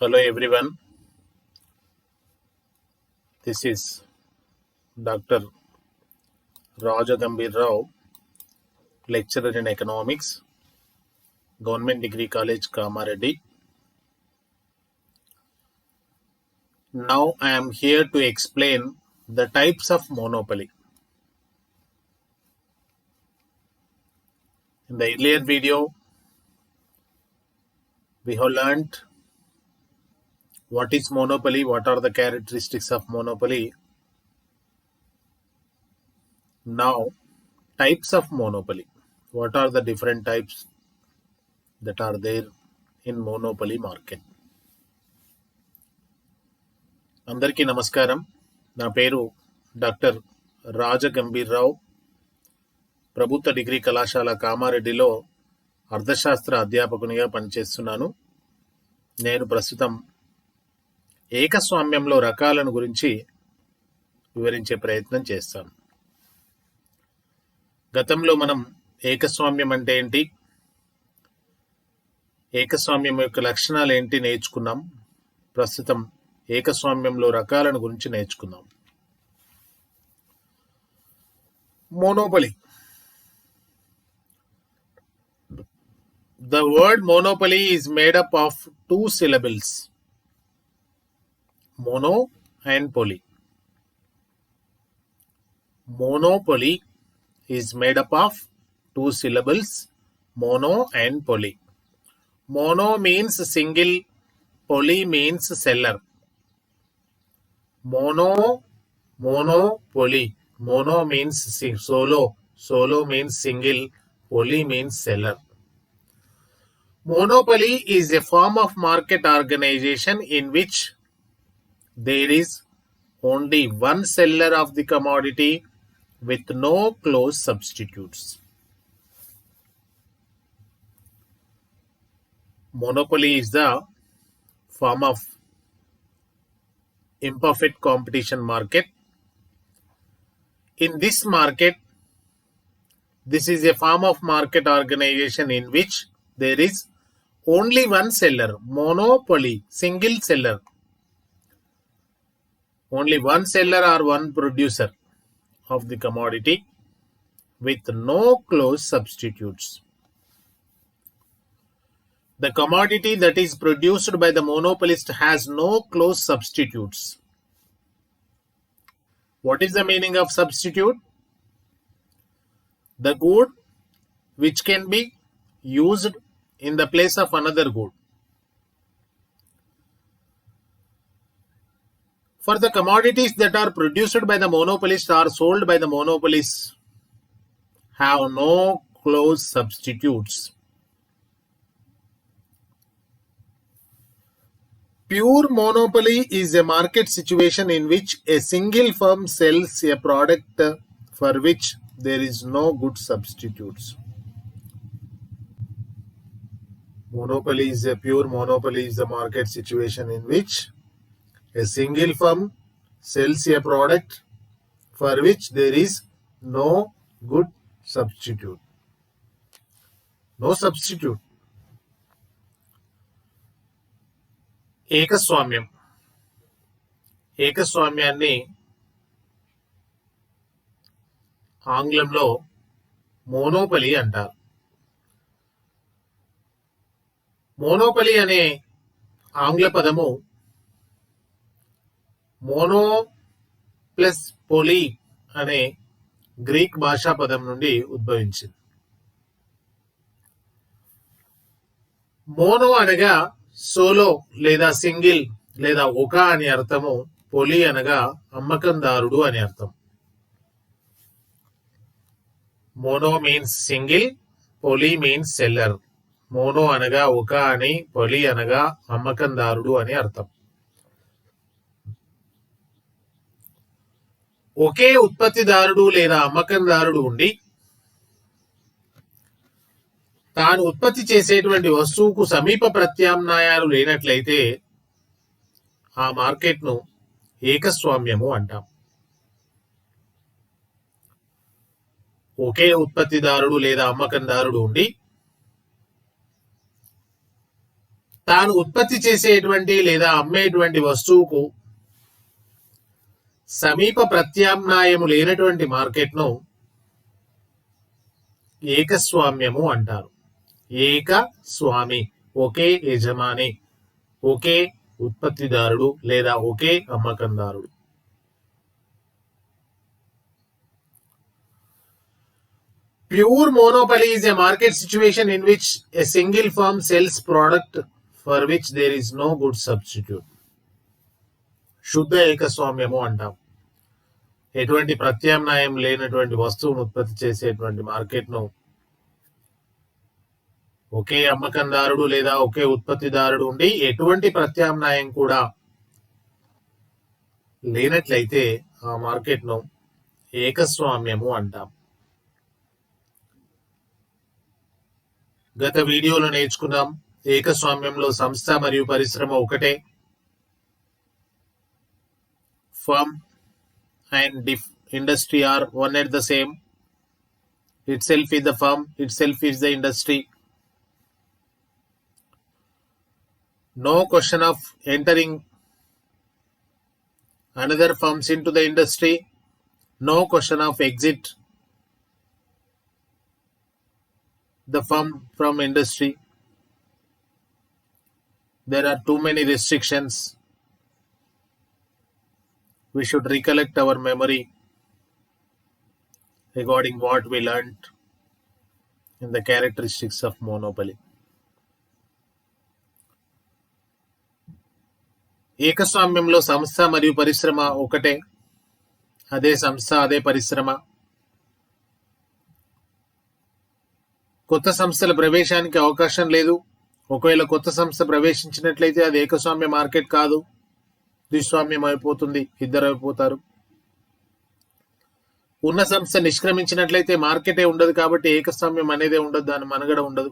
Hello everyone, this is Dr. Raja Gambhir Rao, lecturer in economics, Government Degree College, Kamareddy. Now I am here to explain the types of monopoly. In the earlier video, we have learnt what is monopoly, what are the characteristics of monopoly. Now, types of monopoly. What are the different types that are there in monopoly market? అందరికీ నమస్కారం. నా పేరు doctor రాజ గంభీర్ రావు. ప్రభుత్వ degree కళాశాల కామారెడ్డిలో అర్థశాస్త్ర అధ్యాపకునిగా పనిచేస్తున్నాను. నేను ప్రస్తుతం ఏకస్వామ్యంలో రకాలను గురించి వివరించే ప్రయత్నం చేస్తాను. గతంలో మనం ఏకస్వామ్యం అంటే ఏంటి, ఏకస్వామ్యం యొక్క లక్షణాలు ఏంటి నేర్చుకున్నాం. ప్రస్తుతం ఏకస్వామ్యంలో రకాలను గురించి నేర్చుకుందాం. Monopoly. The word monopoly is made up of two syllables, mono and poly. Monopoly is made up of two syllables, mono and poly. Mono means single, poly means seller. Monopoly. Mono means solo, solo means single, poly means seller. Monopoly is a form of market organization in which there is only one seller of the commodity with no close substitutes. Monopoly is the form of imperfect competition market. In this market, this is a form of market organization in which there is only one seller, monopoly, single seller. Only one seller or one producer of the commodity with no close substitutes. The commodity that is produced by the monopolist has no close substitutes. What is the meaning of substitute? The good which can be used in the place of another good. For the commodities that are produced by the monopolist or sold by the monopolist have no close substitutes. Pure monopoly is a market situation in which a single firm sells a product for which there is no good substitutes. Monopoly is a pure monopoly is a market situation in which a single firm sells a product for which there is no good substitute. No substitute. ఏకస్వామ్యం. ఏకస్వామ్యాన్ని ఆంగ్లంలో monopoly అంటారు. Monopoly అనే ఆంగ్ల పదము mono plus పోలి అనే Greek భాషా పదం నుండి ఉద్భవించింది. మోనో అనగా సోలో లేదా సింగిల్ లేదా ఒక అని అర్థము. పోలి అనగా అమ్మకందారుడు అని అర్థం. మోనో మీన్స్ సింగిల్, పోలి మీన్స్ సెల్లర్. మోనో అనగా ఒక అని, పోలి అనగా అమ్మకందారుడు అని అర్థం. ఒకే ఉత్పత్తిదారుడు లేదా అమ్మకందారుడు ఉండి తాను ఉత్పత్తి చేసేటువంటి వస్తువుకు సమీప ప్రత్యామ్నాయాలు లేనట్లయితే ఆ మార్కెట్ను ఏకస్వామ్యము అంటాం. ఒకే ఉత్పత్తిదారుడు లేదా అమ్మకందారుడు ఉండి తాను ఉత్పత్తి చేసేటువంటి లేదా అమ్మేటువంటి వస్తువుకు సమీప ప్రత్యామ్నాయము లేనటువంటి మార్కెట్ను ఏకస్వామ్యము అంటారు. ఏకస్వామి, ఒకే యజమాని, ఒకే ఉత్పత్తిదారుడు లేదా ఒకే అమ్మకందారుడు. Pure monopoly is a market situation in which a single firm sells product for which there is no good substitute. శుద్ధ ఏకస్వామ్యము అంటాం. ఎటువంటి ప్రత్యామ్నాయం లేనటువంటి వస్తువును ఉత్పత్తి చేసేటువంటి మార్కెట్ను ఒకే అమ్మకందారుడు లేదా ఒకే ఉత్పత్తిదారుడు ఉండి ఎటువంటి ప్రత్యామ్నాయం కూడా లేనట్లయితే ఆ మార్కెట్ను ఏకస్వామ్యము అంటాం. గత వీడియోలో నేర్చుకున్నాం, ఏకస్వామ్యంలో సంస్థ మరియు పరిశ్రమ ఒకటే. Firm and industry are one and the same. Itself is the firm, itself is the industry. No question of entering another firms into the industry. No question of exit the firm from industry. There are too many restrictions. We should recollect our memory regarding what we learned in the characteristics of monopoly. ఏకస్వామ్యంలో సంస్థ మరియు పరిశ్రమ ఒకటే. అదే సంస్థ, అదే పరిశ్రమ. కొత్త సంస్థల ప్రవేశానికి అవకాశం లేదు. ఒకవేళ కొత్త సంస్థ ప్రవేశించినట్లయితే అది ఏకస్వామ్య మార్కెట్ కాదు, ద్విస్వామ్యం అయిపోతుంది, ఇద్దరు అయిపోతారు. ఉన్న సంస్థ నిష్క్రమించినట్లయితే మార్కెటే ఉండదు, కాబట్టి ఏకస్వామ్యం అనేదే ఉండదు, దాని మనుగడ ఉండదు.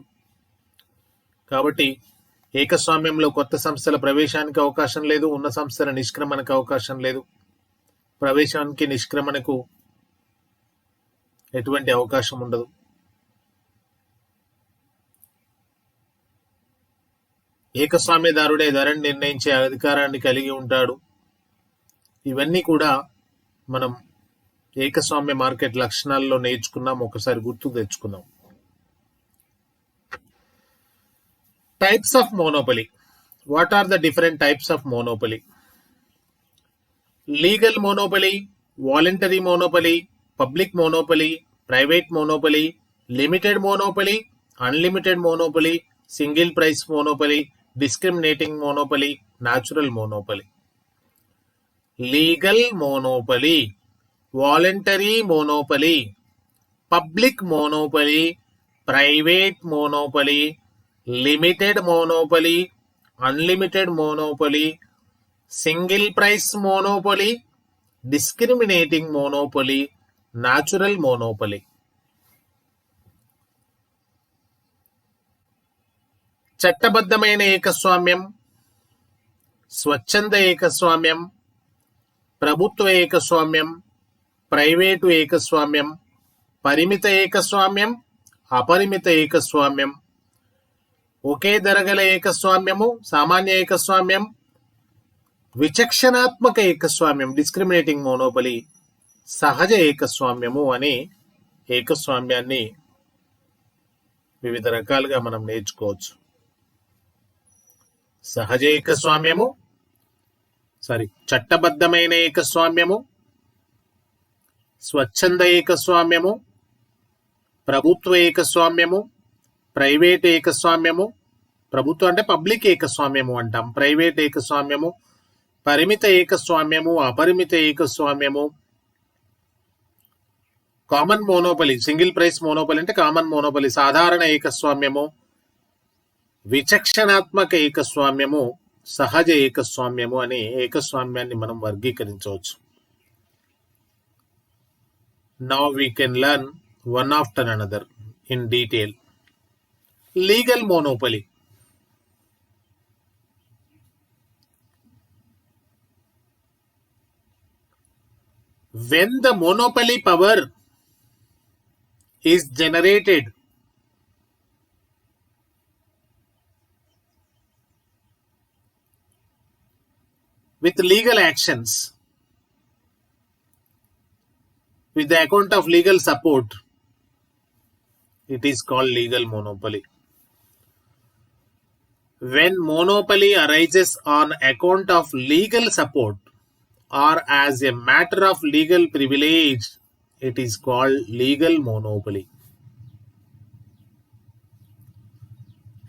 కాబట్టి ఏకస్వామ్యంలో కొత్త సంస్థల ప్రవేశానికి అవకాశం లేదు, ఉన్న సంస్థల నిష్క్రమణకు అవకాశం లేదు. ప్రవేశానికి నిష్క్రమణకు ఎటువంటి అవకాశం ఉండదు. ఏకస్వామ్యదారుడే ధరను నిర్ణయించే అధికారాన్ని కలిగి ఉంటాడు. ఇవన్నీ కూడా మనం ఏకస్వామ్య మార్కెట్ లక్షణాల్లో నేర్చుకున్నాం. ఒకసారి గుర్తు తెచ్చుకుందాం. Types of monopoly. What are the different types of monopoly? Legal monopoly, voluntary monopoly, public monopoly, private monopoly, limited monopoly, unlimited monopoly, single price monopoly, discriminating monopoly, natural monopoly. Legal monopoly, voluntary monopoly, public monopoly, private monopoly, limited monopoly, unlimited monopoly, single price monopoly, discriminating monopoly, natural monopoly. చట్టబద్ధమైన ఏకస్వామ్యం, స్వచ్ఛంద ఏకస్వామ్యం, ప్రభుత్వ ఏకస్వామ్యం, private ఏకస్వామ్యం, పరిమిత ఏకస్వామ్యం, అపరిమిత ఏకస్వామ్యం, ఒకే ధరగల ఏకస్వామ్యము, సామాన్య ఏకస్వామ్యం, విచక్షణాత్మక ఏకస్వామ్యం, discriminating monopoly, సహజ ఏకస్వామ్యము అని ఏకస్వామ్యాన్ని వివిధ రకాలుగా మనం నేర్చుకోవచ్చు. సహజ ఏకస్వామ్యము, చట్టబద్ధమైన ఏకస్వామ్యము, స్వచ్ఛంద ఏకస్వామ్యము, ప్రభుత్వ ఏకస్వామ్యము, ప్రైవేట్ ఏకస్వామ్యము, ప్రభుత్వం అంటే పబ్లిక్ ఏకస్వామ్యము అంటాం, ప్రైవేట్ ఏకస్వామ్యము, పరిమిత ఏకస్వామ్యము, అపరిమిత ఏకస్వామ్యము, common monopoly, single price monopoly అంటే కామన్ మోనోపలీ, సాధారణ ఏకస్వామ్యము, విచక్షణాత్మక ఏకస్వామ్యము, సహజ ఏకస్వామ్యము అని ఏకస్వామ్యాన్ని మనం వర్గీకరించవచ్చు. Now we can learn one after another in detail. Legal monopoly. When the monopoly power is generated with legal actions, with the account of legal support, it is called legal monopoly. When monopoly arises on account of legal support or as a matter of legal privilege, it is called legal monopoly.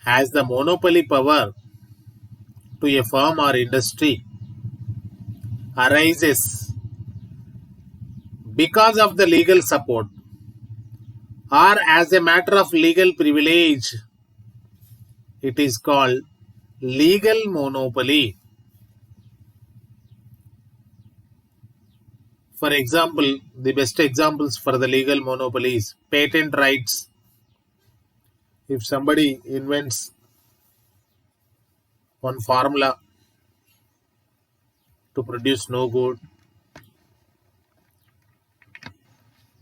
As the monopoly power to a firm or industry arises because of the legal support or as a matter of legal privilege, it is called legal monopoly. For example, the best examples for the legal monopoly is patent rights. If somebody invents one formula to produce no good,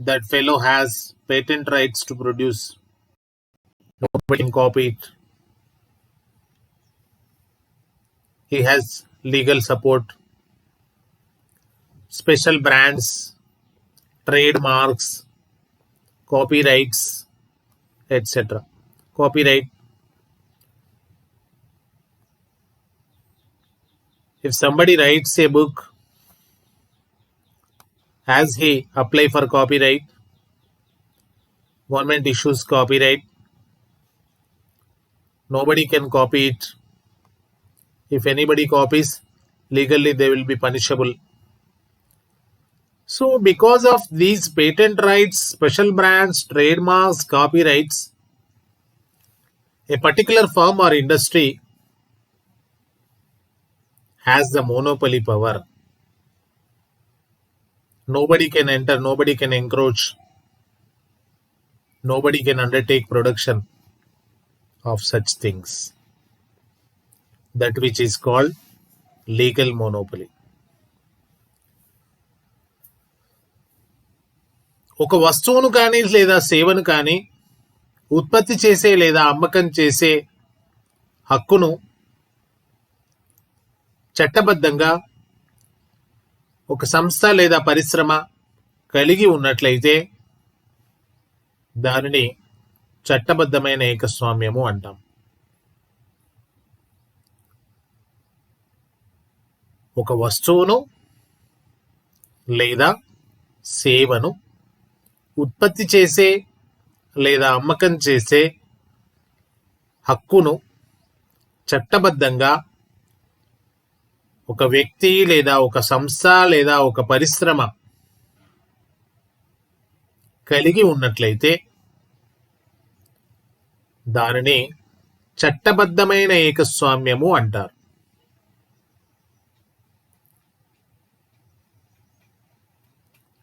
that fellow has patent rights to produce. Nobody can copy it. He has legal support, special brands, trademarks, copyrights, etc. Copyright. If somebody writes a book, as he apply for copyright, government issues copyright, nobody can copy it. If anybody copies, legally they will be punishable. So because of these patent rights, special brands, trademarks, copyrights, a particular firm or industry has the monopoly power. Nobody can enter, nobody can encroach, nobody can undertake production of such things. That which is called legal monopoly. ఒక వస్తువును కానీ లేదా సేవను కానీ ఉత్పత్తి చేసే లేదా అమ్మకం చేసే హక్కును చట్టబద్ధంగా ఒక సంస్థ లేదా పరిశ్రమ కలిగి ఉన్నట్లయితే దానిని చట్టబద్ధమైన ఏకస్వామ్యము అంటాం. ఒక వస్తువును లేదా సేవను ఉత్పత్తి చేసే లేదా అమ్మకం చేసే హక్కును చట్టబద్ధంగా ఒక వ్యక్తి లేదా ఒక సంస్థ లేదా ఒక పరిశ్రమ కలిగి ఉన్నట్లయితే దానిని చట్టబద్ధమైన ఏకస్వామ్యము అంటారు.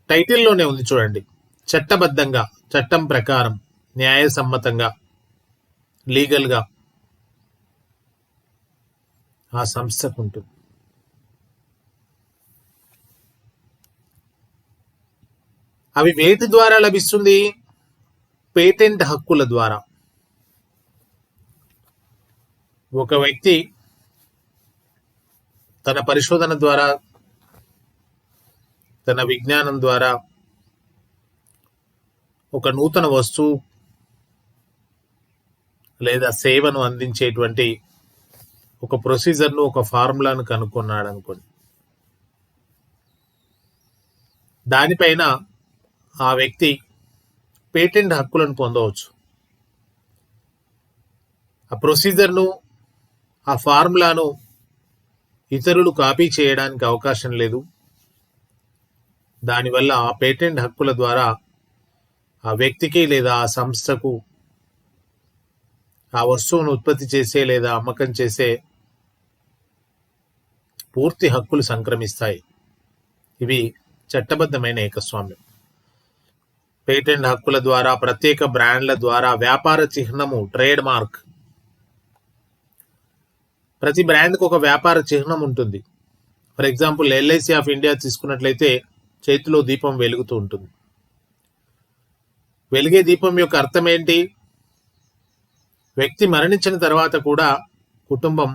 టైటిల్లోనే ఉంది చూడండి, చట్టబద్ధంగా, చట్టం ప్రకారం, న్యాయసమ్మతంగా, లీగల్గా ఆ సంస్థకు ఉంటుంది. అవి వేటి ద్వారా లభిస్తుంది? పేటెంట్ హక్కుల ద్వారా. ఒక వ్యక్తి తన పరిశోధన ద్వారా, తన విజ్ఞానం ద్వారా ఒక నూతన వస్తువు లేదా సేవను అందించేటువంటి ఒక ప్రొసీజర్ను, ఒక ఫార్ములాను కనుక్కున్నాడు అనుకోండి. దానిపైన ఆ వ్యక్తి పేటెంట్ హక్కులను పొందవచ్చు. ఆ ప్రొసీజర్ను, ఆ ఫార్ములాను ఇతరులు కాపీ చేయడానికి అవకాశం లేదు. దానివల్ల ఆ పేటెంట్ హక్కుల ద్వారా ఆ వ్యక్తికి లేదా ఆ సంస్థకు ఆ వస్తువును ఉత్పత్తి చేసే లేదా అమ్మకం చేసే పూర్తి హక్కులు సంక్రమిస్తాయి. ఇవి చట్టబద్ధమైన ఏకస్వామ్యం. పేటెంట్ హక్కుల ద్వారా, ప్రత్యేక బ్రాండ్ల ద్వారా, వ్యాపార చిహ్నము, ట్రేడ్ మార్క్. ప్రతి బ్రాండ్కు ఒక వ్యాపార చిహ్నం ఉంటుంది. For example LIC of India తీసుకున్నట్లయితే చేతిలో దీపం వెలుగుతూ ఉంటుంది. వెలిగే దీపం యొక్క అర్థం ఏంటి? వ్యక్తి మరణించిన తర్వాత కూడా కుటుంబం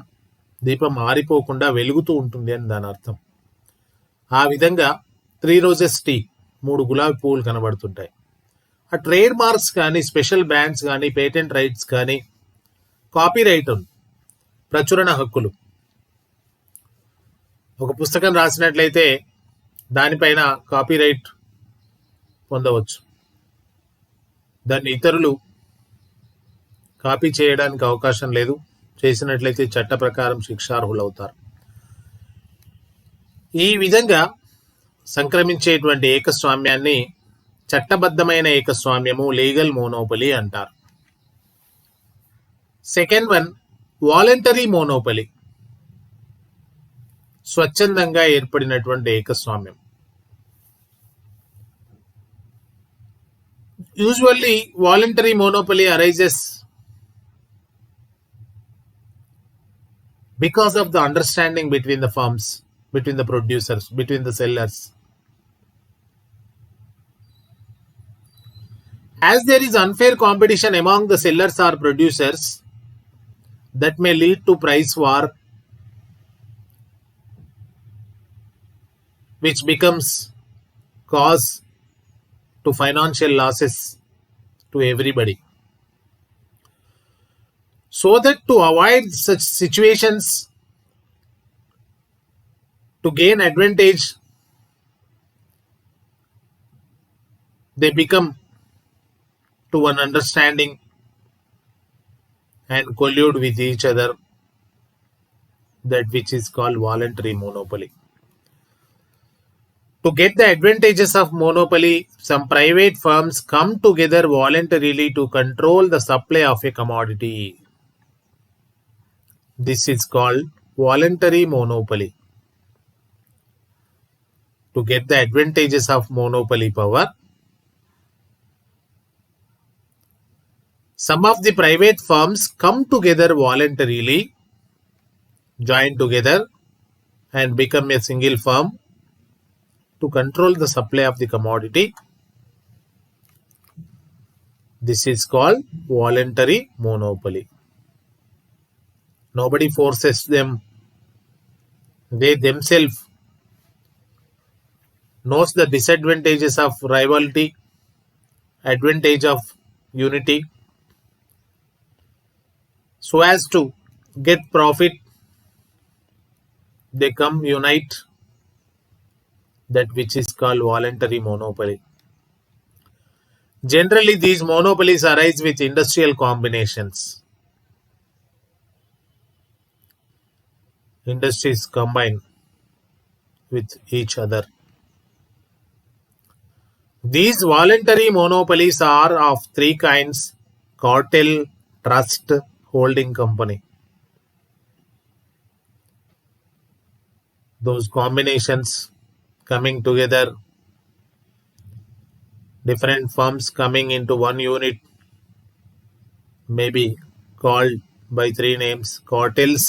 దీపం ఆరిపోకుండా వెలుగుతూ ఉంటుంది అని దాని అర్థం. ఆ విధంగా 3 రోజెస్ టీ, 3 గులాబీ పువ్వులు కనబడుతుంటాయి. ఆ ట్రేడ్ మార్క్స్ కానీ, స్పెషల్ బ్రాండ్స్ కానీ, పేటెంట్ రైట్స్ కానీ, కాపీ రైట్ ఉంది, ప్రచురణ హక్కులు. ఒక పుస్తకం రాసినట్లయితే దానిపైన కాపీ రైట్ పొందవచ్చు. దాన్ని ఇతరులు కాపీ చేయడానికి అవకాశం లేదు. చేసినట్లయితే చట్ట ప్రకారం శిక్షార్హులవుతారు. ఈ విధంగా సంక్రమించేటువంటి ఏకస్వామ్యాన్ని చట్టబద్ధమైన ఏకస్వామ్యము, లీగల్ మోనోపలి అంటారు. సెకండ్ వన్, వాలంటరీ మోనోపలి, స్వచ్ఛందంగా ఏర్పడినటువంటి ఏకస్వామ్యం. Usually, voluntary monopoly arises because of the understanding between the firms, between the producers, between the sellers. As there is unfair competition among the sellers or producers, that may lead to price war, which becomes cause to financial losses to everybody. So that to avoid such situations, to gain advantage, they become to one understanding and collude with each other, that which is called voluntary monopoly. To get the advantages of monopoly, some private firms come together voluntarily to control the supply of a commodity. This is called voluntary monopoly. To get the advantages of monopoly power, some of the private firms come together voluntarily, join together and become a single firm to control the supply of the commodity. This is called voluntary monopoly. Nobody forces them. They themselves knows the disadvantages of rivalry, advantage of unity. So as to get profit, they come unite, that which is called voluntary monopoly. Generally, these monopolies arise with industrial combinations. Industries combine with each other. These voluntary monopolies are of 3 kinds: cartel, trust, holding company. Those combinations coming together, different firms coming into one unit, may be called by 3 names: cartels,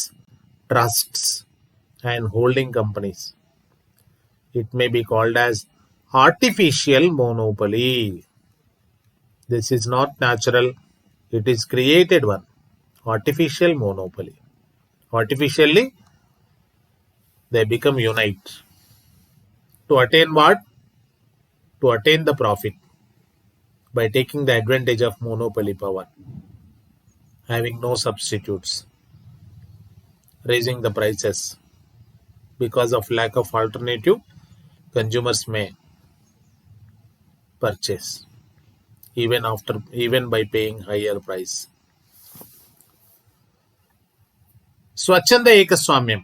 trusts, and holding companies. It may be called as artificial monopoly. This is not natural, it is created one. Artificial monopoly. Artificially, they become unite. To attain what? To attain the profit by taking the advantage of monopoly power, having no substitutes, raising the prices. Because of lack of alternative, consumers may purchase even by paying higher price. స్వచ్ఛంద ఏకస్వామ్యం.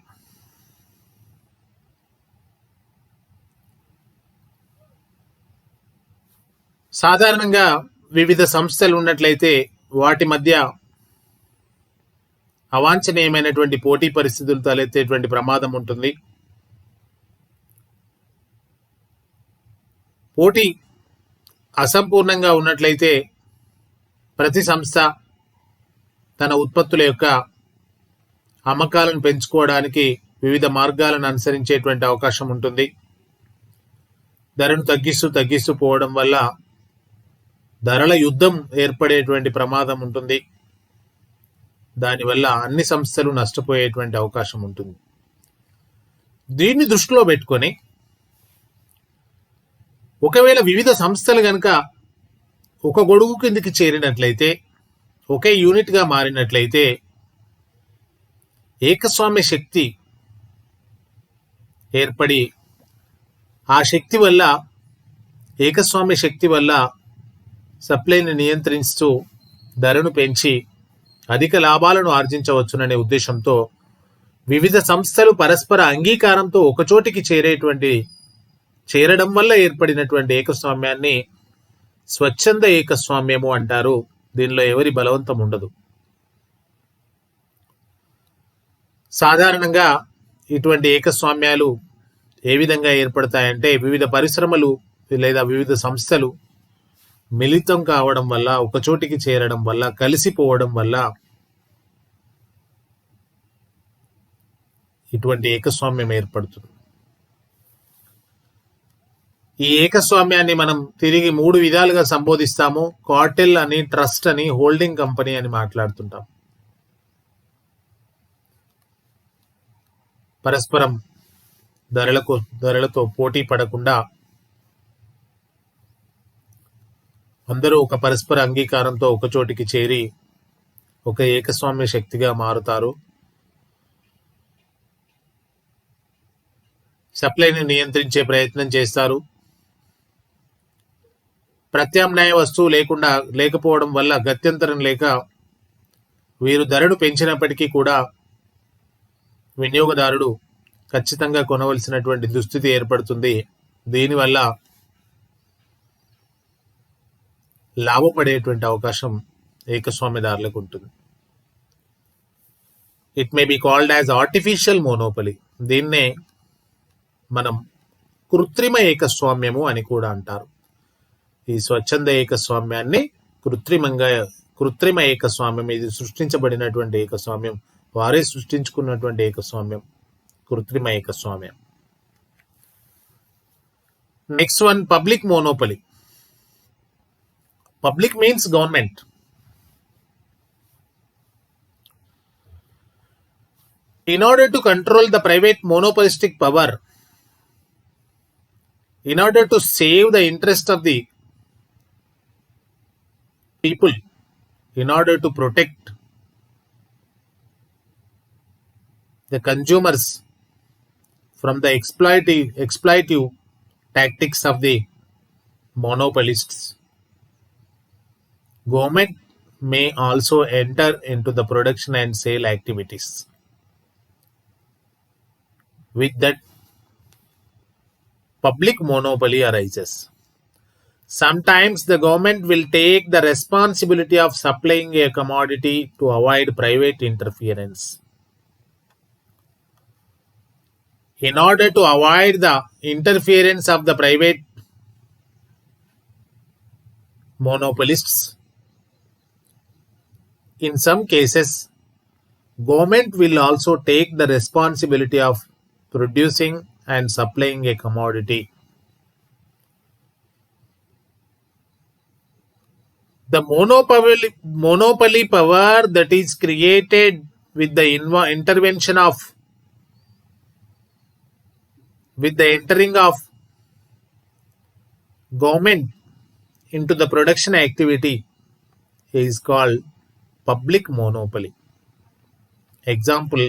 సాధారణంగా వివిధ సంస్థలు ఉన్నట్లయితే వాటి మధ్య అవాంఛనీయమైనటువంటి పోటీ పరిస్థితులు తలెత్తేటువంటి ప్రమాదం ఉంటుంది. పోటీ అసంపూర్ణంగా ఉన్నట్లయితే ప్రతి సంస్థ తన ఉత్పత్తుల యొక్క అమ్మకాలను పెంచుకోవడానికి వివిధ మార్గాలను అనుసరించేటువంటి అవకాశం ఉంటుంది. ధరను తగ్గిస్తూ పోవడం వల్ల ధరల యుద్ధం ఏర్పడేటువంటి ప్రమాదం ఉంటుంది. దానివల్ల అన్ని సంస్థలు నష్టపోయేటువంటి అవకాశం ఉంటుంది. దీన్ని దృష్టిలో పెట్టుకొని ఒకవేళ వివిధ సంస్థలు కనుక ఒక గొడుగు కిందికి చేరినట్లయితే, ఒకే యూనిట్గా మారినట్లయితే ఏకస్వామ్య శక్తి ఏర్పడి ఆ శక్తి వల్ల, ఏకస్వామ్య శక్తి వల్ల సప్లైని నియంత్రిస్తూ ధరను పెంచి అధిక లాభాలను ఆర్జించవచ్చుననే ఉద్దేశంతో వివిధ సంస్థలు పరస్పర అంగీకారంతో ఒకచోటికి చేరడం వల్ల ఏర్పడినటువంటి ఏకస్వామ్యాన్ని స్వచ్ఛంద ఏకస్వామ్యము అంటారు. దీనిలో ఎవరి బలవంతం ఉండదు. సాధారణంగా ఇటువంటి ఏకస్వామ్యాలు ఏ విధంగా ఏర్పడతాయంటే, వివిధ పరిశ్రమలు లేదా వివిధ సంస్థలు మిళితం కావడం వల్ల, ఒకచోటికి చేరడం వల్ల, కలిసిపోవడం వల్ల ఇటువంటి ఏకస్వామ్యం ఏర్పడుతుంది. ఈ ఏకస్వామ్యాన్ని మనం తిరిగి 3 విధాలుగా సంబోధిస్తాము. కార్టెల్ అని, ట్రస్ట్ అని, హోల్డింగ్ కంపెనీ అని మాట్లాడుతుంటాం. పరస్పరం ధరలతో పోటీ పడకుండా అందరూ ఒక పరస్పర అంగీకారంతో ఒకచోటికి చేరి ఒక ఏకస్వామ్య శక్తిగా మారుతారు. సప్లైని నియంత్రించే ప్రయత్నం చేస్తారు. ప్రత్యామ్నాయ వస్తువు లేకపోవడం వల్ల గత్యంతరం లేక వీరు ధరను పెంచినప్పటికీ కూడా వినియోగదారుడు ఖచ్చితంగా కొనవలసినటువంటి దుస్థితి ఏర్పడుతుంది. దీనివల్ల లాభపడేటువంటి అవకాశం ఏకస్వామ్యదారులకు ఉంటుంది. It may be called as artificial monopoly. దీన్నే మనం కృత్రిమ ఏకస్వామ్యము అని కూడా అంటారు. ఈ స్వచ్ఛంద ఏకస్వామ్యాన్ని కృత్రిమ ఏకస్వామ్యం, ఇది సృష్టించబడినటువంటి ఏకస్వామ్యం, వారే సృష్టించుకున్నటువంటి ఏకస్వామ్యం కృత్రిమ ఏకస్వామ్యం. Next one, public monopoly. Public means government. In order to control the private monopolistic power, in order to save the interest of the people, in order to protect the consumers from the exploitative tactics of the monopolists, government may also enter into the production and sale activities. With that, public monopoly arises. Sometimes the government will take the responsibility of supplying a commodity to avoid private interference. In order to avoid the interference of the private monopolists, in some cases, government will also take the responsibility of producing and supplying a commodity. The monopoly power that is created with the entering of government into the production activity is called public monopoly. Example,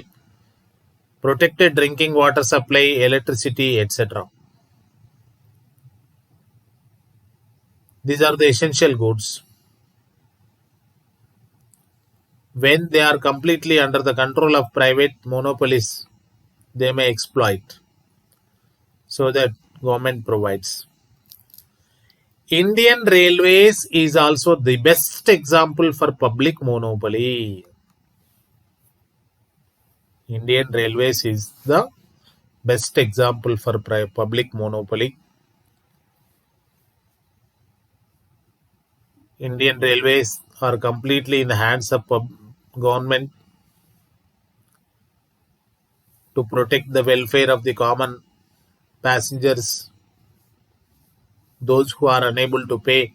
protected drinking water supply, electricity, etc. These are the essential goods. When they are completely under the control of private monopolies, they may exploit. So that government provides. Indian Railways is also the best example for public monopoly. Indian Railways is the best example for public monopoly. Indian Railways are completely in the hands of government to protect the welfare of the common passengers, those who are unable to pay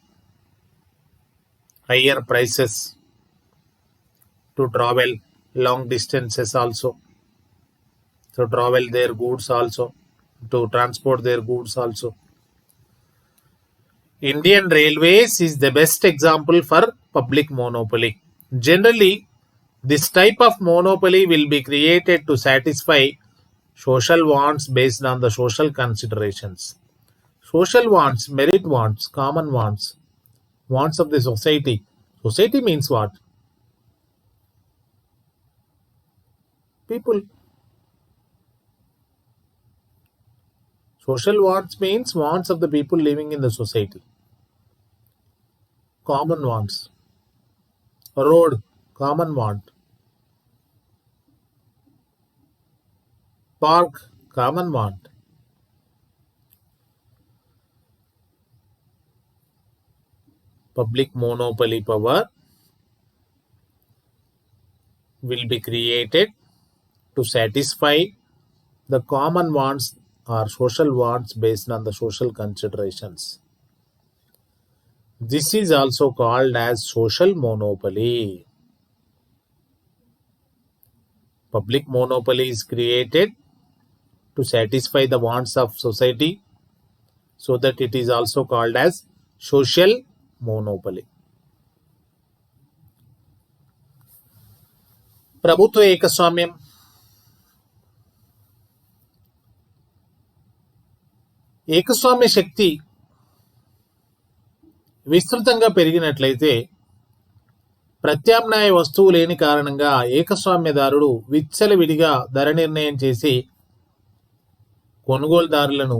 higher prices to travel long distances also, to travel their goods also, to transport their goods also. Indian Railways is the best example for public monopoly. Generally, this type of monopoly will be created to satisfy social wants based on the social considerations. Social wants, merit wants, common wants, wants of the society. Society means what? People. Social wants means wants of the people living in the society. Common wants. Road, common want. Park, common want. Public monopoly power will be created to satisfy the common wants or social wants based on the social considerations. This is also called as social monopoly. Public monopoly is created to satisfy the wants of society, so that it is also called as social monopoly. ప్రభుత్వ ఏకస్వామ్యం. ఏకస్వామ్య శక్తి విస్తృతంగా పెరిగినట్లయితే ప్రత్యామ్నాయ వస్తువు లేని కారణంగా ఏకస్వామ్యదారుడు విచ్చలవిడిగా ధర నిర్ణయం చేసి కొనుగోలుదారులను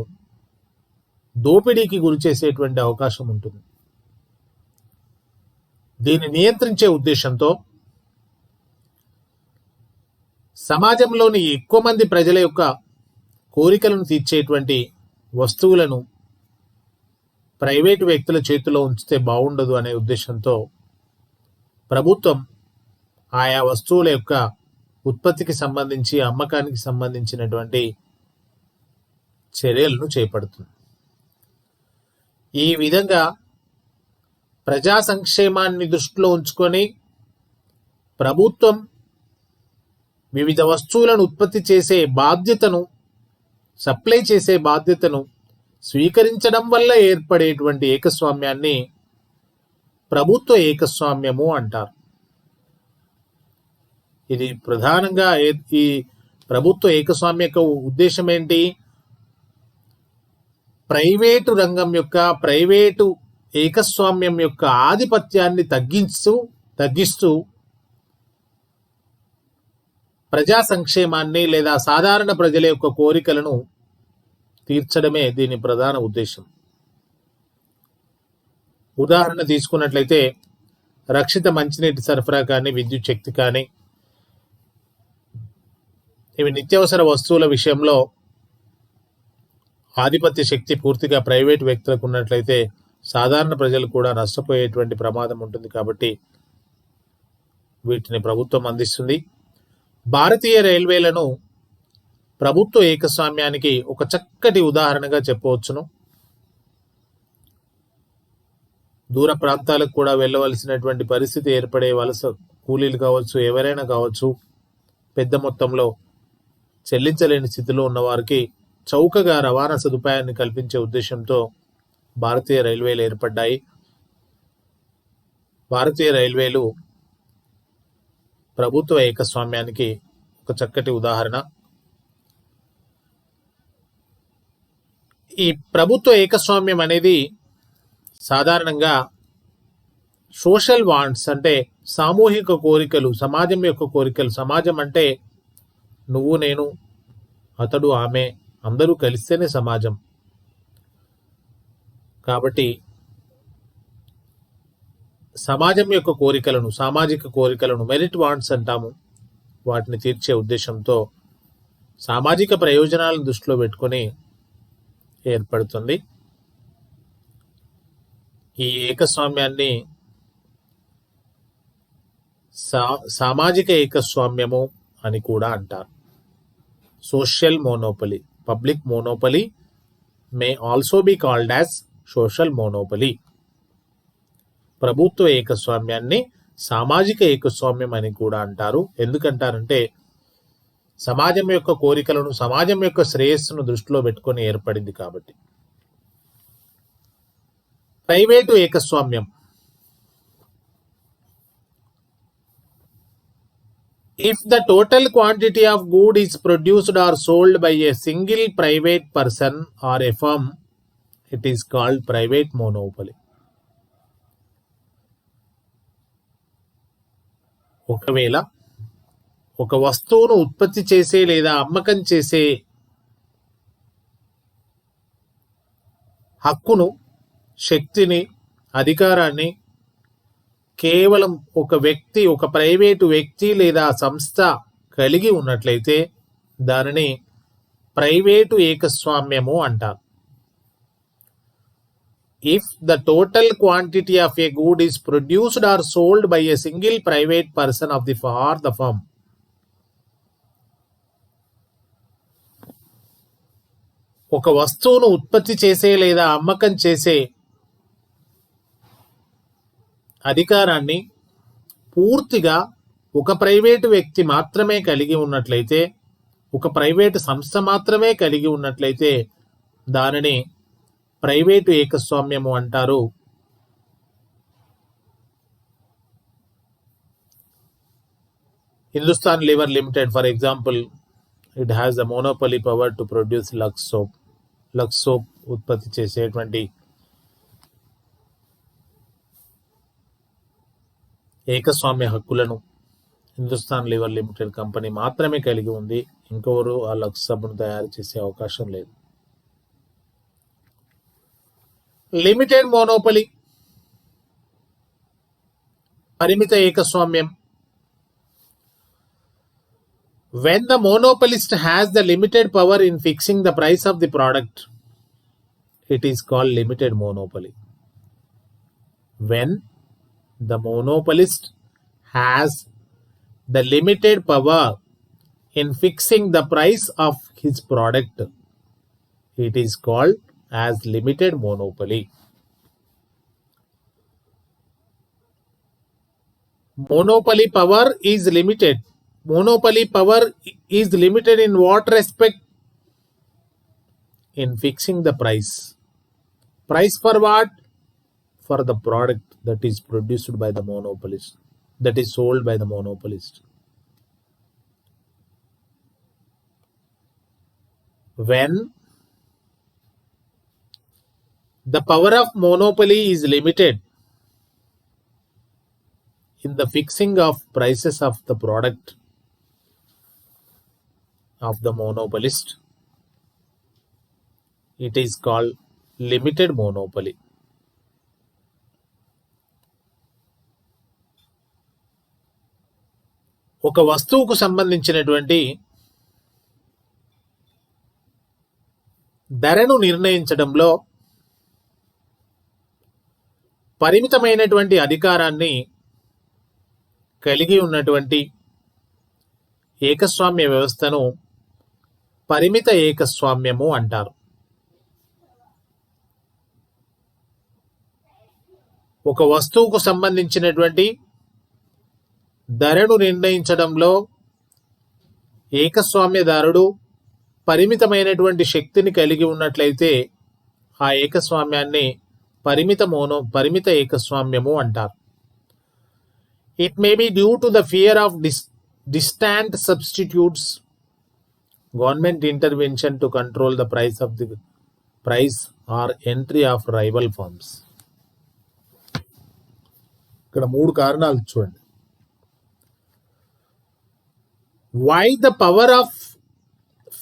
దోపిడీకి గురి చేసేటువంటి అవకాశం ఉంటుంది. దీన్ని నియంత్రించే ఉద్దేశంతో సమాజంలోని ఎక్కువ మంది ప్రజల యొక్క కోరికలను తీర్చేటువంటి వస్తువులను ప్రైవేటు వ్యక్తుల చేతిలో ఉంచితే బాగుండదు అనే ఉద్దేశంతో ప్రభుత్వం ఆయా వస్తువుల యొక్క ఉత్పత్తికి సంబంధించి అమ్మకానికి సంబంధించినటువంటి చర్యలను చేపడుతుంది. ఈ విధంగా ప్రజా సంక్షేమాన్ని దృష్టిలో ఉంచుకొని ప్రభుత్వం వివిధ వస్తువులను ఉత్పత్తి చేసే బాధ్యతను, సప్లై చేసే బాధ్యతను స్వీకరించడం వల్ల ఏర్పడేటువంటి ఏకస్వామ్యాన్ని ప్రభుత్వ ఏకస్వామ్యము అంటారు. ఇది ప్రధానంగా ఈ ప్రభుత్వ ఏకస్వామ్య యొక్క ఉద్దేశం ఏంటి? ప్రైవేటు రంగం యొక్క, ప్రైవేటు ఏకస్వామ్యం యొక్క ఆధిపత్యాన్ని తగ్గిస్తూ ప్రజా సంక్షేమాన్ని లేదా సాధారణ ప్రజల యొక్క కోరికలను తీర్చడమే దీని ప్రధాన ఉద్దేశం. ఉదాహరణ తీసుకున్నట్లయితే రక్షిత మంచినీటి సరఫరా కానీ, విద్యుత్ శక్తి కానీ, ఇవి నిత్యావసర వస్తువుల విషయంలో ఆధిపత్య శక్తి పూర్తిగా ప్రైవేటు వ్యక్తులకు ఉన్నట్లయితే సాధారణ ప్రజలు కూడా నష్టపోయేటువంటి ప్రమాదం ఉంటుంది. కాబట్టి వీటిని ప్రభుత్వం అందిస్తుంది. భారతీయ రైల్వేలను ప్రభుత్వ ఏకస్వామ్యానికి ఒక చక్కటి ఉదాహరణగా చెప్పవచ్చును. దూర ప్రాంతాలకు కూడా వెళ్ళవలసినటువంటి పరిస్థితి ఏర్పడే వలస కూలీలు కావచ్చు, ఎవరైనా కావచ్చు, పెద్ద మొత్తంలో చెల్లించలేని స్థితిలో ఉన్న వారికి చౌకగా రవాణా సదుపాయాన్ని కల్పించే ఉద్దేశంతో భారతీయ రైల్వేలు ఏర్పడ్డాయి. భారతీయ రైల్వేలు ప్రభుత్వ ఏకస్వామ్యానికి ఒక చక్కటి ఉదాహరణ. ఈ ప్రభుత్వ ఏకస్వామ్యం అనేది సాధారణంగా సోషల్ వాంట్స్ అంటే సామూహిక కోరికలు, సమాజం యొక్క కోరికలు. సమాజం అంటే నువ్వు, నేను, అతడు, ఆమె అందరూ కలిస్తేనే సమాజం. కాబట్టి సమాజం యొక్క కోరికలను, సామాజిక కోరికలను మెరిట్ వాంట్స్ అంటాము. వాటిని తీర్చే ఉద్దేశంతో సామాజిక ప్రయోజనాలను దృష్టిలో పెట్టుకొని ఏర్పడుతుంది. ఈ ఏకస్వామ్యాన్ని సామాజిక ఏకస్వామ్యము అని కూడా అంటారు. Social monopoly, public monopoly may also be called as social monopoly. ప్రభుత్వ ఏకస్వామ్యాన్ని సామాజిక ఏకస్వామ్యం అని కూడా అంటారు. ఎందుకంటారంటే సమాజం యొక్క కోరికలను, సమాజం యొక్క శ్రేయస్సును దృష్టిలో పెట్టుకొని ఏర్పడింది కాబట్టి. Private ఏకస్వామ్యం. If the total quantity of good is produced or sold by a single private person or a firm, it is called private monopoly. ఒకవేళ ఒక వస్తువును ఉత్పత్తి చేసే లేదా అమ్మకం చేసే హక్కును, శక్తిని, అధికారాన్ని కేవలం ఒక వ్యక్తి, ఒక ప్రైవేటు వ్యక్తి లేదా సంస్థ కలిగి ఉన్నట్లయితే దానిని ప్రైవేటు ఏకస్వామ్యము అంటారు. If the total quantity of a good is produced or sold by a single private person of the firm, ఒక వస్తువును ఉత్పత్తి చేసే లేదా అమ్మకం చేసే అధికారాన్ని పూర్తిగా ఒక ప్రైవేటు వ్యక్తి మాత్రమే కలిగి ఉన్నట్లయితే, ఒక ప్రైవేటు సంస్థ మాత్రమే కలిగి ఉన్నట్లయితే దానిని ప్రైవేటు ఏకస్వామ్యము అంటారు. Hindustan Lever limited, for example, it has the monopoly power to produce Lux soap. Lux soap ఉత్పత్తి చేసేటువంటి ఏకస్వామ్య హక్కులను హిందుస్థాన్ లివర్ లిమిటెడ్ కంపెనీ మాత్రమే కలిగి ఉంది. ఇంకెవరు ఆ లక్స్ సబ్బును తయారు చేసే అవకాశం లేదు. లిమిటెడ్ మోనోపలీ, పరిమిత ఏకస్వామ్యం. When the monopolist has the limited power in fixing the price of the product, it is called limited monopoly. When the monopolist has the limited power in fixing the price of his product, it is called as limited monopoly. Monopoly power is limited. Monopoly power is limited in what respect? In fixing the price. Price for what? For the product that is produced by the monopolist, that is sold by the monopolist. When the power of monopoly is limited in the fixing of prices of the product of the monopolist, it is called limited monopoly. ఒక వస్తువుకు సంబంధించినటువంటి ధరను నిర్ణయించడంలో పరిమితమైనటువంటి అధికారాన్ని కలిగి ఉన్నటువంటి ఏకస్వామ్య వ్యవస్థను పరిమిత ఏకస్వామ్యము అంటారు. ఒక వస్తువుకు సంబంధించినటువంటి ధరను నిర్ణయించడంలో ఏకస్వామ్యదారుడు పరిమితమైనటువంటి శక్తిని కలిగి ఉన్నట్లయితే ఆ ఏకస్వామ్యాన్ని పరిమిత ఏకస్వామ్యము అంటారు. It may be due to the fear of distant substitutes, government intervention to control the price or entry of rival firms. ఇక్కడ 3 కారణాలు చూడండి. Why the power of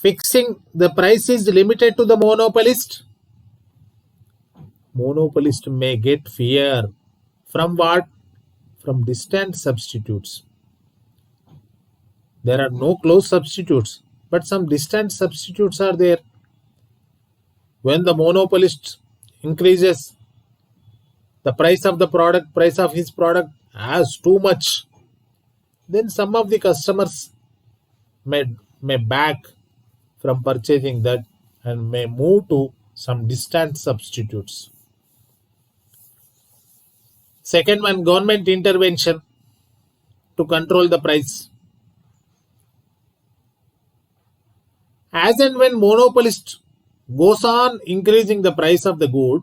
fixing the price is limited to the monopolist? Monopolist may get fear from what? From distant substitutes. There are no close substitutes, but some distant substitutes are there. When the monopolist increases the price of his product as too much, then some of the customers may back from purchasing that and may move to some distant substitutes. Second one, government intervention. to control the price. As and when monopolist goes on increasing the price of the good,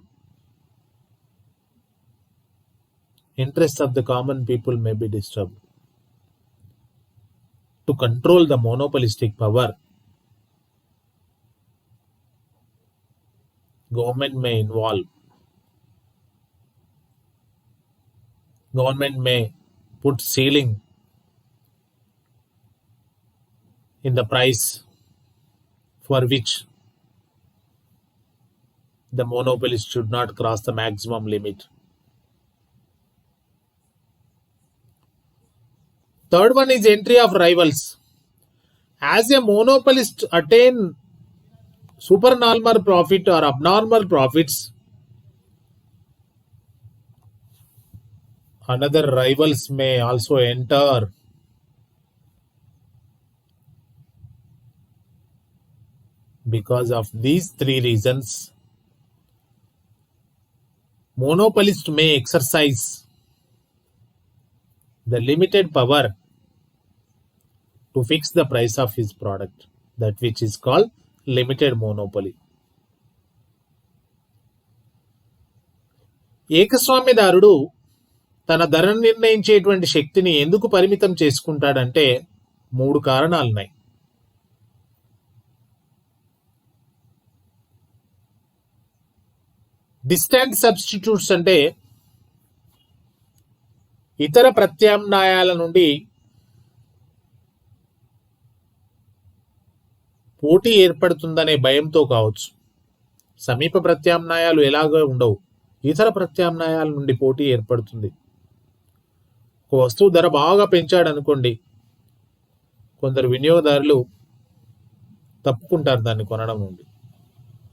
interests of the common people may be disturbed. To control the monopolistic power, government may involve. Government may put ceiling in the price for which the monopolist should not cross the maximum limit. Third one is entry of rivals. As a monopolist attain supernormal profit or abnormal profits, another rivals may also enter. Because of these three reasons, monopolist may exercise the limited power to fix the price of his product, that which is called limited monopoly. ఏకస్వామ్యదారుడు తన ధరను నిర్ణయించేటువంటి శక్తిని ఎందుకు పరిమితం చేసుకుంటాడంటే 3 కారణాలున్నాయి. Distant substitutes అంటే ఇతర ప్రత్యామ్నాయాల నుండి పోటీ ఏర్పడుతుందనే భయంతో కావచ్చు. సమీప ప్రత్యామ్నాయాలు ఎలాగో ఉండవు, ఇతర ప్రత్యామ్నాయాల నుండి పోటీ ఏర్పడుతుంది. ఒక వస్తువు ధర బాగా పెంచాడు అనుకోండి, కొందరు వినియోగదారులు తప్పుకుంటారు దాన్ని కొనడం నుండి,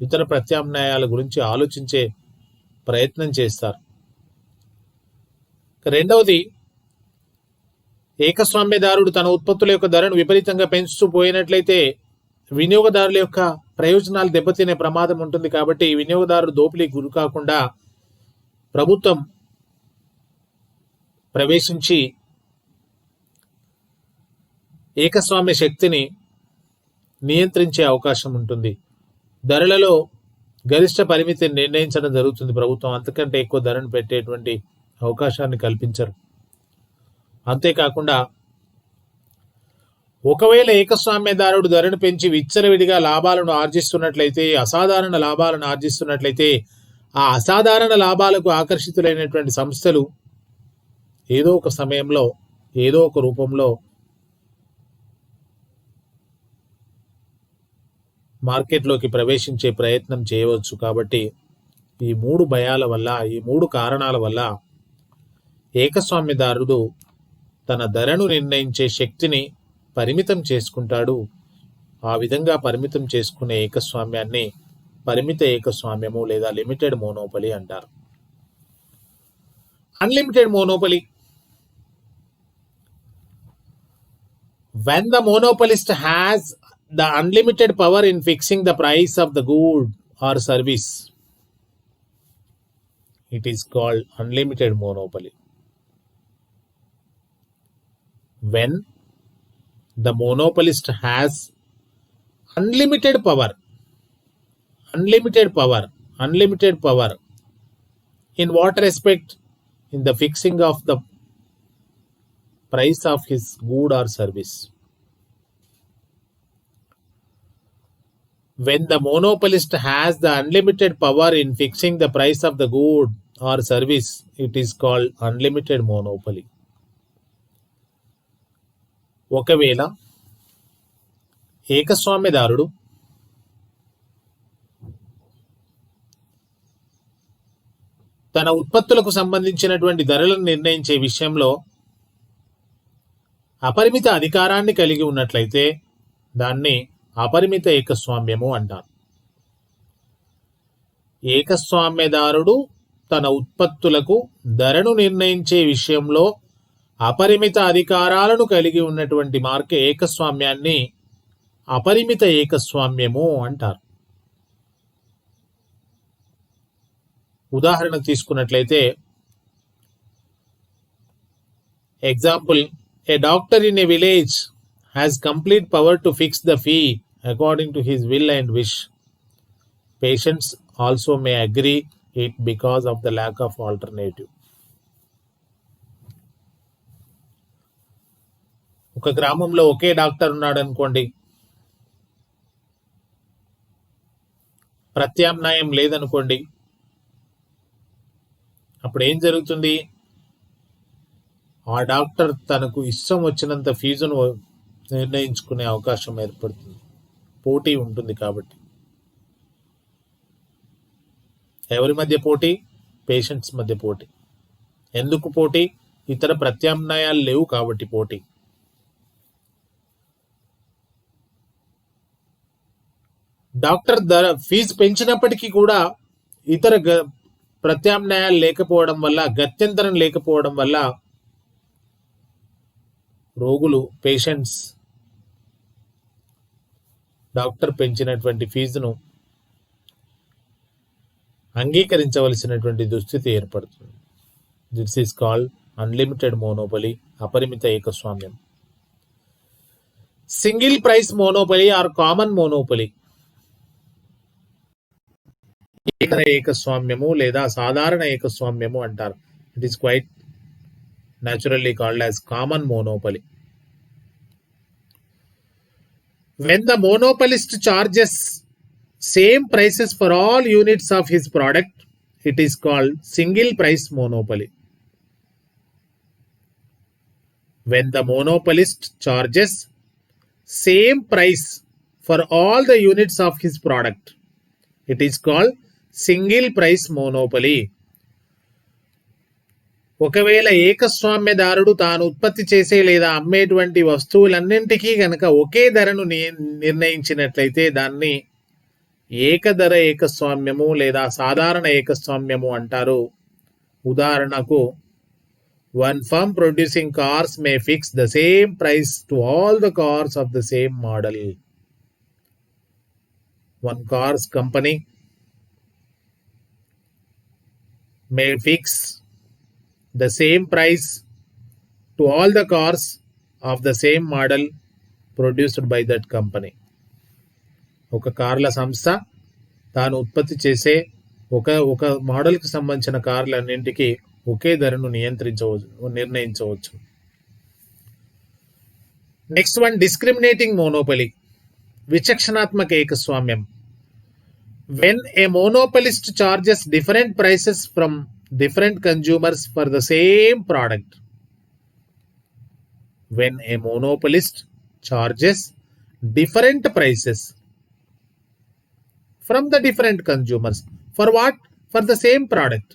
ఇతర ప్రత్యామ్నాయాల గురించి ఆలోచించే ప్రయత్నం చేస్తారు. రెండవది, ఏకస్వామ్యదారుడు తన ఉత్పత్తుల యొక్క ధరను విపరీతంగా పెంచుతూ పోయినట్లయితే వినియోగదారుల యొక్క ప్రయోజనాలు దెబ్బతినే ప్రమాదం ఉంటుంది. కాబట్టి వినియోగదారుడు దోపిడీకి గురి కాకుండా ప్రభుత్వం ప్రవేశించి ఏకస్వామ్య శక్తిని నియంత్రించే అవకాశం ఉంటుంది. ధరలలో గరిష్ట పరిమితిని నిర్ణయించడం జరుగుతుంది ప్రభుత్వం, అంతకంటే ఎక్కువ ధరను పెట్టేటువంటి అవకాశాన్ని కల్పించరు. అంతేకాకుండా ఒకవేళ ఏకస్వామ్యదారుడు ధరను పెంచి విచ్చలవిడిగా లాభాలను ఆర్జిస్తున్నట్లయితే, అసాధారణ లాభాలను ఆర్జిస్తున్నట్లయితే, ఆ అసాధారణ లాభాలకు ఆకర్షితులైనటువంటి సంస్థలు ఏదో ఒక సమయంలో ఏదో ఒక రూపంలో మార్కెట్లోకి ప్రవేశించే ప్రయత్నం చేయవచ్చు. కాబట్టి ఈ 3 భయాల వల్ల, ఈ 3 కారణాల వల్ల ఏకస్వామ్యదారుడు తన ధరను నిర్ణయించే శక్తిని పరిమితం చేసుకుంటాడు. ఆ విధంగా పరిమితం చేసుకునే ఏకస్వామ్యాన్ని పరిమిత ఏకస్వామ్యము లేదా లిమిటెడ్ మోనోపలి అంటారు. Unlimited monopoly. When the monopolist has the unlimited power in fixing the price of the good or service, it is called unlimited monopoly. When the monopolist has unlimited power in what respect? In the fixing of the price of his good or service. When the monopolist has the unlimited power in fixing the price of the good or service, it is called unlimited monopoly. ఒకవేళ ఏకస్వామ్యదారుడు తన ఉత్పత్తులకు సంబంధించినటువంటి ధరలను నిర్ణయించే విషయంలో అపరిమిత అధికారాన్ని కలిగి ఉన్నట్లయితే దాన్ని అపరిమిత ఏకస్వామ్యము అంటారు. ఏకస్వామ్యదారుడు తన ఉత్పత్తులకు ధరను నిర్ణయించే విషయంలో అపరిమిత అధికారాలను కలిగి ఉన్నటువంటి ఏకస్వామ్యాన్ని అపరిమిత ఏకస్వామ్యము అంటారు. ఉదాహరణ తీసుకున్నట్లయితే, example, A doctor in a village has complete power to fix the fee according to his will and wish. Patients also may agree it because of the lack of alternative. ఒక గ్రామంలో ఒకే డాక్టర్ ఉన్నాడు అనుకోండి, ప్రత్యామ్నాయం లేదనుకోండి, అప్పుడు ఏం జరుగుతుంది? ఆ డాక్టర్ తనకు ఇష్టం వచ్చినంత ఫీజును నిర్ణయించుకునే అవకాశం ఏర్పడుతుంది. పోటీ ఉంటుంది కాబట్టి. ఎవరి మధ్య పోటీ? పేషెంట్స్ మధ్య పోటీ. ఎందుకు పోటీ? ఇతర ప్రత్యామ్నాయాలు లేవు కాబట్టి పోటీ. డాక్టర్ ఫీజు పెంచినప్పటికీ కూడా ఇతర ప్రత్యామ్నాయాలు లేకపోవడం వల్ల, గత్యంతరం లేకపోవడం వల్ల రోగులు, పేషెంట్స్ డాక్టర్ పెంచినటువంటి ఫీజును అంగీకరించవలసినటువంటి దుస్థితి ఏర్పడుతుంది. This is called unlimited monopoly, అపరిమిత ఏకస్వామ్యం. Single price monopoly or common monopoly, ఏకర ఏకస్వామ్యము లేదా సాధారణ ఏకస్వామ్యము అంటారు. It is quite naturally called as common monopoly. When the monopolist charges same prices for all units of his product, it is called single price monopoly. When the monopolist charges same price for all the units of his product, it is called single price monopoly. ఒకవేళ ఏకస్వామ్యదారుడు తాను ఉత్పత్తి చేసే లేదా అమ్మేటువంటి వస్తువులన్నింటికీ కనుక ఒకే ధరను నిర్ణయించినట్లయితే దాన్ని ఏకధర ఏకస్వామ్యము లేదా సాధారణ ఏకస్వామ్యము అంటారు. ఉదాహరణకు, one firm producing cars may fix the same price to all the cars of the same model. One cars company may fix the same price to all the cars of the same model produced by that company. ఒక కార్ల సంస్థ తాను ఉత్పత్తి చేసే ఒక మోడల్కి సంబంధించిన కార్లన్నింటికి ఒకే ధరను నిర్ణయించవచ్చు. నెక్స్ట్ వన్, డిస్క్రిమినేటింగ్ మోనోపలీ, విచక్షణాత్మక ఏకస్వామ్యం. When a monopolist charges different prices from different consumers for the same product. When a monopolist charges different prices from the different consumers. For what? For the same product.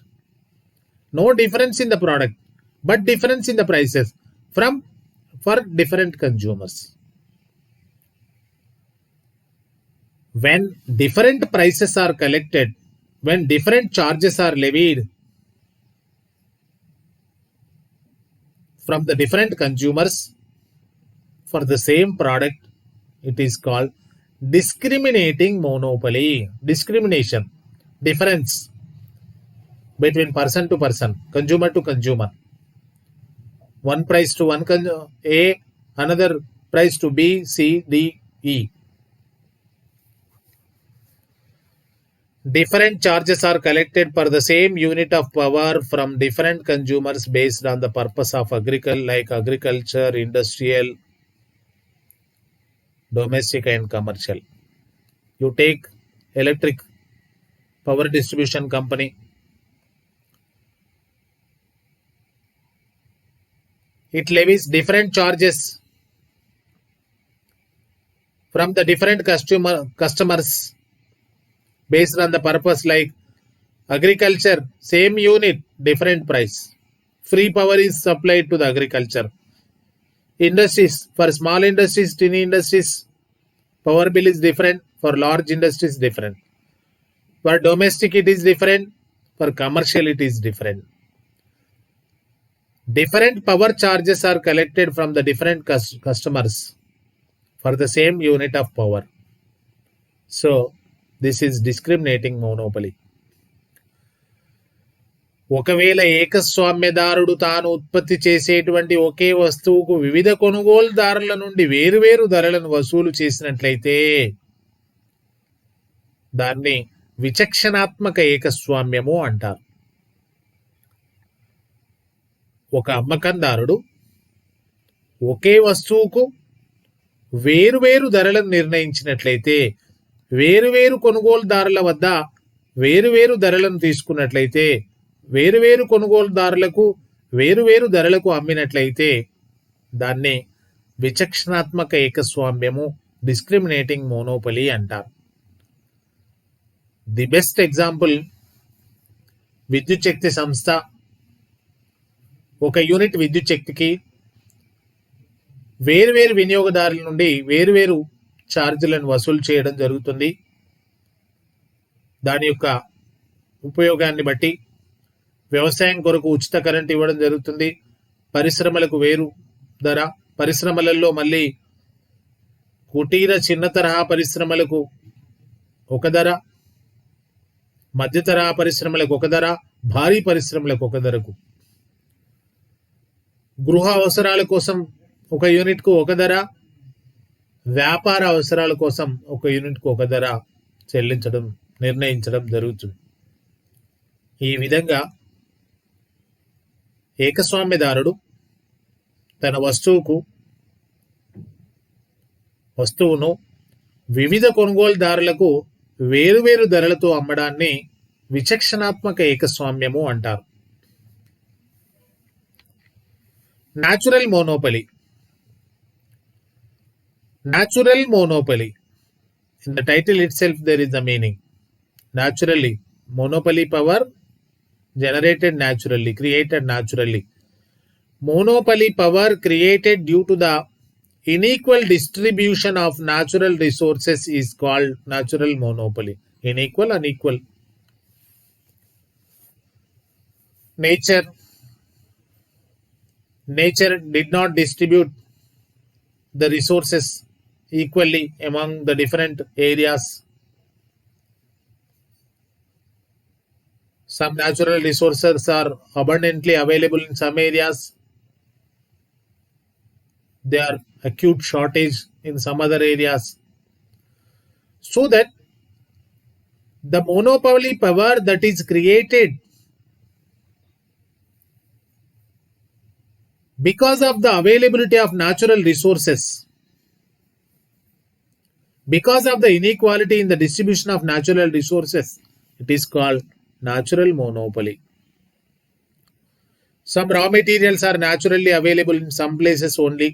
No difference in the product, but difference in the prices for different consumers. When different prices are collected, when different charges are levied from the different consumers for the same product, it is called discriminating monopoly. Discrimination, difference between person to person, consumer to consumer. One price to one A, another price to B, C, D, E. Different charges are collected for the same unit of power from different consumers based on the purpose of agriculture, industrial, domestic and commercial. You take electric power distribution company. It levies different charges from the different customers based on the purpose, like agriculture, same unit, different price. Free power is supplied to the agriculture. Industries, for small industries, tiny industries, power bill is different. For large industries, different. For domestic, it is different. For commercial, it is different. Different power charges are collected from the different customers for the same unit of power. So, this is discriminating monopoly. ఒకవేళ ఏకస్వామ్యదారుడు తాను ఉత్పత్తి చేసేటువంటి ఒకే వస్తువుకు వివిధ కొనుగోలుదారుల నుండి వేరువేరు ధరలను వసూలు చేసినట్లయితే దాన్ని విచక్షణాత్మక ఏకస్వామ్యము అంటారు. ఒక అమ్మకందారుడు ఒకే వస్తువుకు వేరువేరు ధరలను నిర్ణయించినట్లయితే, వేరువేరు కొనుగోలుదారుల వద్ద వేరువేరు ధరలను తీసుకున్నట్లయితే, వేరువేరు కొనుగోలుదారులకు వేరువేరు ధరలకు అమ్మినట్లయితే దాన్ని విచక్షణాత్మక ఏకస్వామ్యము, డిస్క్రిమినేటింగ్ మోనోపలీ అంటారు. ది బెస్ట్ ఎగ్జాంపుల్, విద్యుత్ శక్తి సంస్థ ఒక యూనిట్ విద్యుత్ శక్తికి వేరువేరు వినియోగదారుల నుండి వేరువేరు ఛార్జీలను వసూలు చేయడం జరుగుతుంది. దాని యొక్క ఉపయోగాన్ని బట్టి వ్యవసాయం కొరకు ఉచిత కరెంట్ ఇవ్వడం జరుగుతుంది. పరిశ్రమలకు వేరు ధర, పరిశ్రమలలో మళ్ళీ కుటీర చిన్న తరహా పరిశ్రమలకు ఒక ధర, మధ్య తరహా పరిశ్రమలకు ఒక ధర, భారీ పరిశ్రమలకు ఒక ధరకు, గృహ అవసరాల కోసం ఒక యూనిట్కు ఒక ధర, వ్యాపార అవసరాల కోసం ఒక యూనిట్కు ఒక ధర నిర్ణయించడం జరుగుతుంది. ఈ విధంగా ఏకస్వామ్యదారుడు తన వస్తువును వివిధ కొనుగోలుదారులకు వేరువేరు ధరలతో అమ్మడాన్ని విచక్షణాత్మక ఏకస్వామ్యము అంటారు. Natural monopoly. Natural monopoly. In the title itself there is the meaning. Naturally. Monopoly power generated naturally, created naturally. Monopoly power created due to the unequal distribution of natural resources is called natural monopoly. Unequal, unequal. Nature did not distribute the resources equally among the different areas. Some natural resources are abundantly available in some areas. They are acute shortage in some other areas. So that the monopoly power that is created because of the availability of natural resources, because of the inequality in the distribution of natural resources, it is called natural monopoly. Some raw materials are naturally available in some places only,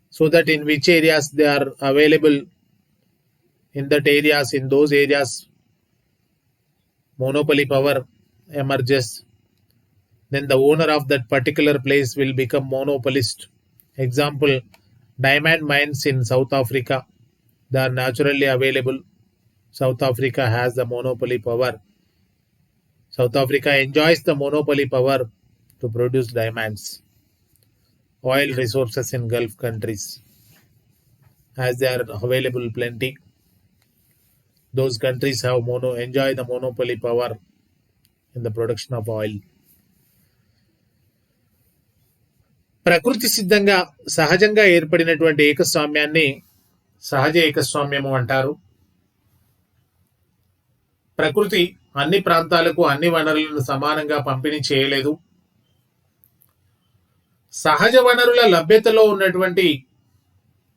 so that in which areas they are available, in those areas monopoly power emerges. Then the owner of that particular place will become monopolist. Example, diamond mines in South Africa. They are naturally available. South Africa has the monopoly power. South Africa enjoys the monopoly power to produce diamonds. Oil resources in Gulf countries, as they are available plenty, those countries have enjoy the monopoly power in the production of oil. ప్రకృతి సిద్ధంగా సహజంగా ఏర్పడినటువంటి ఏకస్వామ్యాన్ని సహజ ఏకస్వామ్యము అంటారు. ప్రకృతి అన్ని ప్రాంతాలకు అన్ని వనరులను సమానంగా పంపిణీ చేయలేదు. సహజ వనరుల లభ్యతలో ఉన్నటువంటి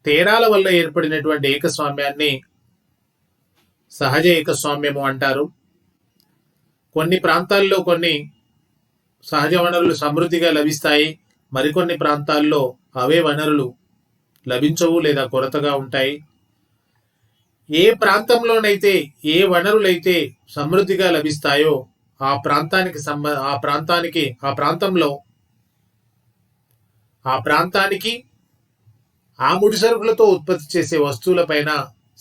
తేడాల వల్ల ఏర్పడినటువంటి ఏకస్వామ్యాన్ని సహజ ఏకస్వామ్యము అంటారు. కొన్ని ప్రాంతాల్లో కొన్ని సహజ వనరులు సమృద్ధిగా లభిస్తాయి, మరికొన్ని ప్రాంతాల్లో అవే వనరులు లభించవు లేదా కొరతగా ఉంటాయి. ఏ ప్రాంతంలోనైతే ఏ వనరులైతే సమృద్ధిగా లభిస్తాయో ఆ ప్రాంతానికి ఆ ముడి సరుకులతో ఉత్పత్తి చేసే వస్తువులపైన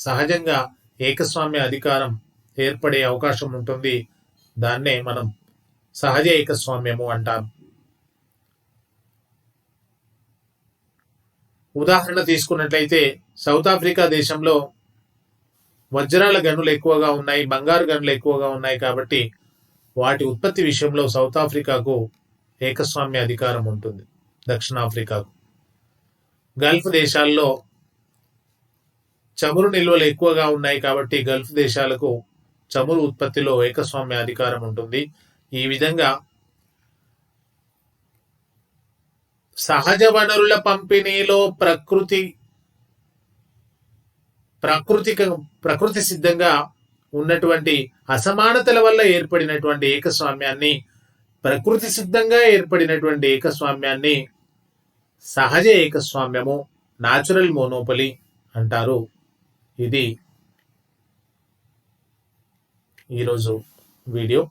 సహజంగా ఏకస్వామ్య అధికారం ఏర్పడే అవకాశం ఉంటుంది. దాన్నే మనం సహజ ఏకస్వామ్యము అంటాం. ఉదాహరణ తీసుకున్నట్లయితే సౌత్ ఆఫ్రికా దేశంలో వజ్రాల గనులు ఎక్కువగా ఉన్నాయి, బంగారు గనులు ఎక్కువగా ఉన్నాయి. కాబట్టి వాటి ఉత్పత్తి విషయంలో సౌత్ ఆఫ్రికాకు ఏకస్వామ్య అధికారం ఉంటుంది. దక్షిణాఫ్రికాకు. గల్ఫ్ దేశాల్లో చమురు నిల్వలు ఎక్కువగా ఉన్నాయి కాబట్టి గల్ఫ్ దేశాలకు చమురు ఉత్పత్తిలో ఏకస్వామ్య అధికారం ఉంటుంది. ఈ విధంగా సహజ వనరుల పంపిణీలో ప్రకృతి సిద్ధంగా ఉన్నటువంటి అసమానతల వల్ల ఏర్పడినటువంటి ఏకస్వామ్యాన్ని, ప్రకృతి సిద్ధంగా ఏర్పడినటువంటి ఏకస్వామ్యాన్ని సహజ ఏకస్వామ్యము, న్యాచురల్ మోనోపలి అంటారు. ఇది ఈరోజు video.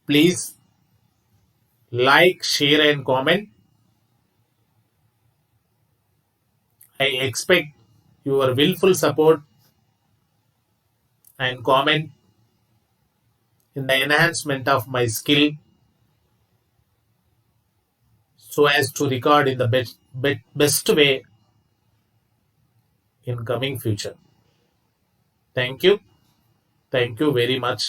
Please like, share and comment. I expect your willful support and comment in the enhancement of my skill so as to record in the best way in coming future. Thank you very much.